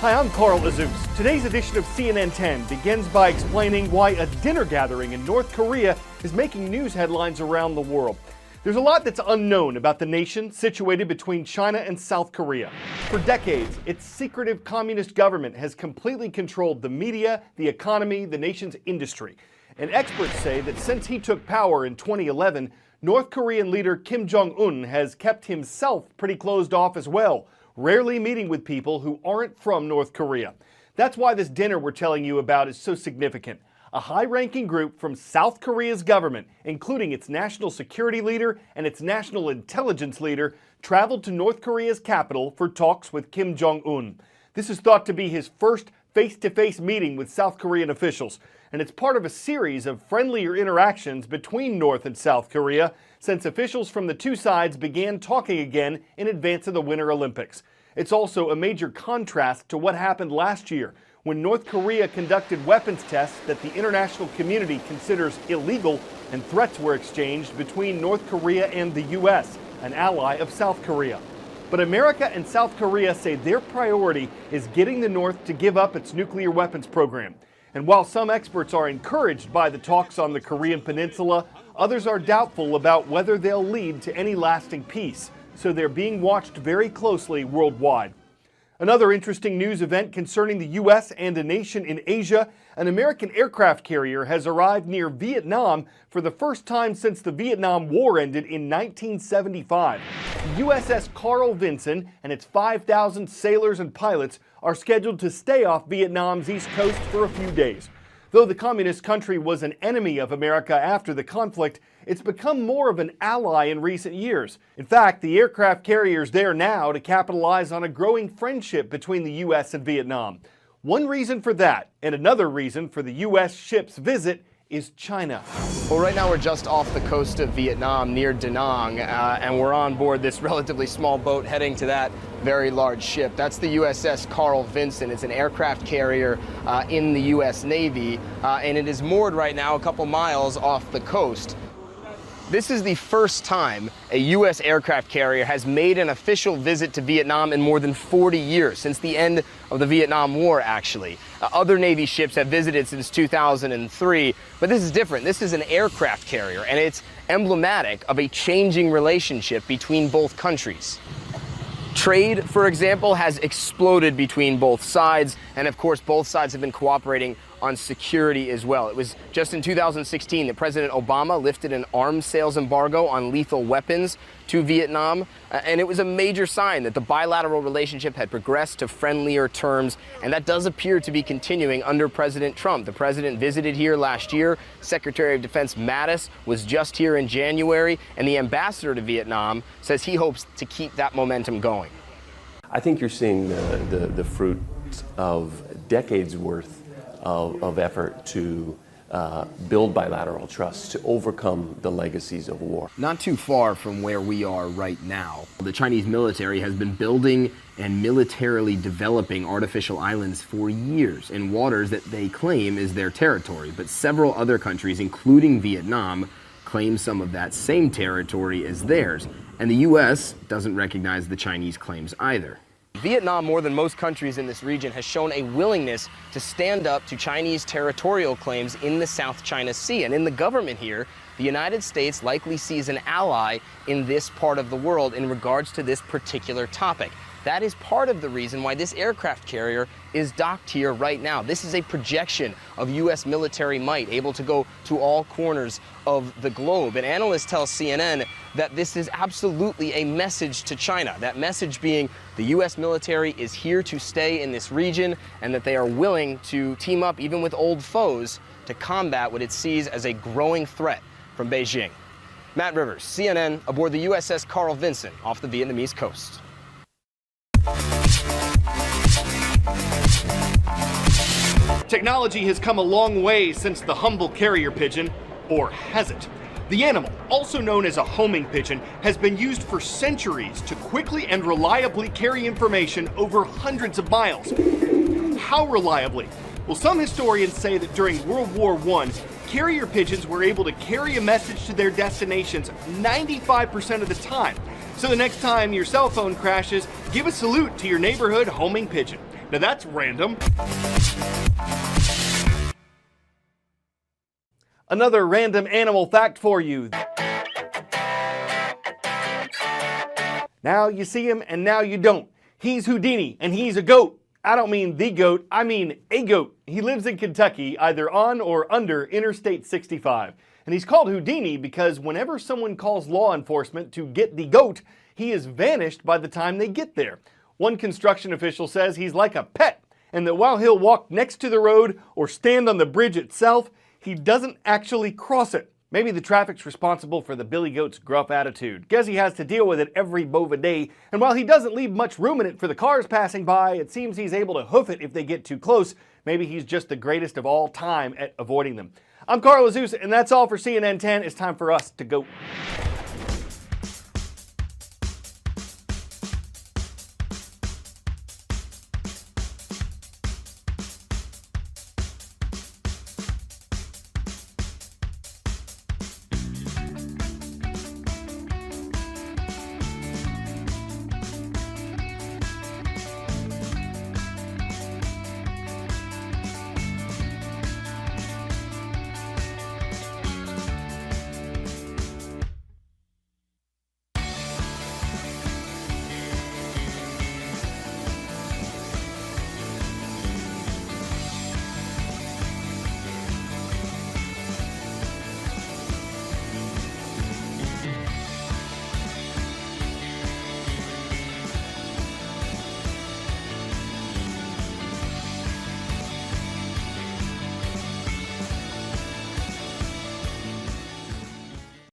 Hi, I'm Carl Azus. Today's edition of CNN 10 begins by explaining why a dinner gathering in North Korea is making news headlines around the world. There's a lot that's unknown about the nation situated between China and South Korea. For decades, its secretive communist government has completely controlled the media, the economy, the nation's industry. And experts say that since he took power in 2011, North Korean leader Kim Jong-un has kept himself pretty closed off as well, rarely meeting with people who aren't from North Korea. That's why this dinner we're telling you about is so significant. A high-ranking group from South Korea's government, including its national security leader and its national intelligence leader, traveled to North Korea's capital for talks with Kim Jong-un. This is thought to be his first face-to-face meeting with South Korean officials, and it's part of a series of friendlier interactions between North and South Korea since officials from the two sides began talking again in advance of the Winter Olympics. It's also a major contrast to what happened last year when North Korea conducted weapons tests that the international community considers illegal, and threats were exchanged between North Korea and the U.S., an ally of South Korea. But America and South Korea say their priority is getting the North to give up its nuclear weapons program. And while some experts are encouraged by the talks on the Korean Peninsula, others are doubtful about whether they'll lead to any lasting peace. So they're being watched very closely worldwide. Another interesting news event concerning the U.S. and a nation in Asia, an American aircraft carrier has arrived near Vietnam for the first time since the Vietnam War ended in 1975. The USS Carl Vinson and its 5,000 sailors and pilots are scheduled to stay off Vietnam's east coast for a few days. Though the communist country was an enemy of America after the conflict, it's become more of an ally in recent years. In fact, the aircraft carrier's there now to capitalize on a growing friendship between the U.S. and Vietnam. One reason for that, and another reason for the U.S. ship's visit, is China. Well, right now we're just off the coast of Vietnam near Da Nang, and we're on board this relatively small boat heading to that very large ship. That's the USS Carl Vinson. It's an aircraft carrier in the U.S. Navy, and it is moored right now a couple miles off the coast. This is the first time a U.S. aircraft carrier has made an official visit to Vietnam in more than 40 years, since the end of the Vietnam War, actually. Other Navy ships have visited since 2003, but this is different. This is an aircraft carrier, and it's emblematic of a changing relationship between both countries. Trade, for example, has exploded between both sides, and of course both sides have been cooperating on security as well. It was just in 2016 that President Obama lifted an arms sales embargo on lethal weapons to Vietnam, and it was a major sign that the bilateral relationship had progressed to friendlier terms, and that does appear to be continuing under President Trump. The president visited here last year. Secretary of Defense Mattis was just here in January, and the ambassador to Vietnam says he hopes to keep that momentum going. I think you're seeing the fruit of decades worth of effort to build bilateral trust, to overcome the legacies of war. Not too far from where we are right now, the Chinese military has been building and militarily developing artificial islands for years in waters that they claim is their territory. But several other countries, including Vietnam, claim some of that same territory as theirs. And the U.S. doesn't recognize the Chinese claims either. Vietnam, more than most countries in this region, has shown a willingness to stand up to Chinese territorial claims in the South China Sea. And in the government here, the United States likely sees an ally in this part of the world in regards to this particular topic. That is part of the reason why this aircraft carrier is docked here right now. This is a projection of U.S. military might, able to go to all corners of the globe. And analysts tell CNN that this is absolutely a message to China. That message being the U.S. military is here to stay in this region, and that they are willing to team up even with old foes to combat what it sees as a growing threat from Beijing. Matt Rivers, CNN, aboard the USS Carl Vinson off the Vietnamese coast. Technology has come a long way since the humble carrier pigeon, or has it? The animal, also known as a homing pigeon, has been used for centuries to quickly and reliably carry information over hundreds of miles. How reliably? Well, some historians say that during World War I, carrier pigeons were able to carry a message to their destinations 95% of the time. So the next time your cell phone crashes, give a salute to your neighborhood homing pigeon. Now that's random. Another random animal fact for you. Now you see him and now you don't. He's Houdini and he's a goat. I don't mean the goat, I mean a goat. He lives in Kentucky, either on or under Interstate 65. And he's called Houdini because whenever someone calls law enforcement to get the goat, he is vanished by the time they get there. One construction official says he's like a pet, and that while he'll walk next to the road or stand on the bridge itself, he doesn't actually cross it. Maybe the traffic's responsible for the billy goat's gruff attitude. Guess he has to deal with it every bova day, and while he doesn't leave much room in it for the cars passing by, it seems he's able to hoof it if they get too close. Maybe he's just the greatest of all time at avoiding them. I'm Carl Azusa, and that's all for CNN 10. It's time for us to go.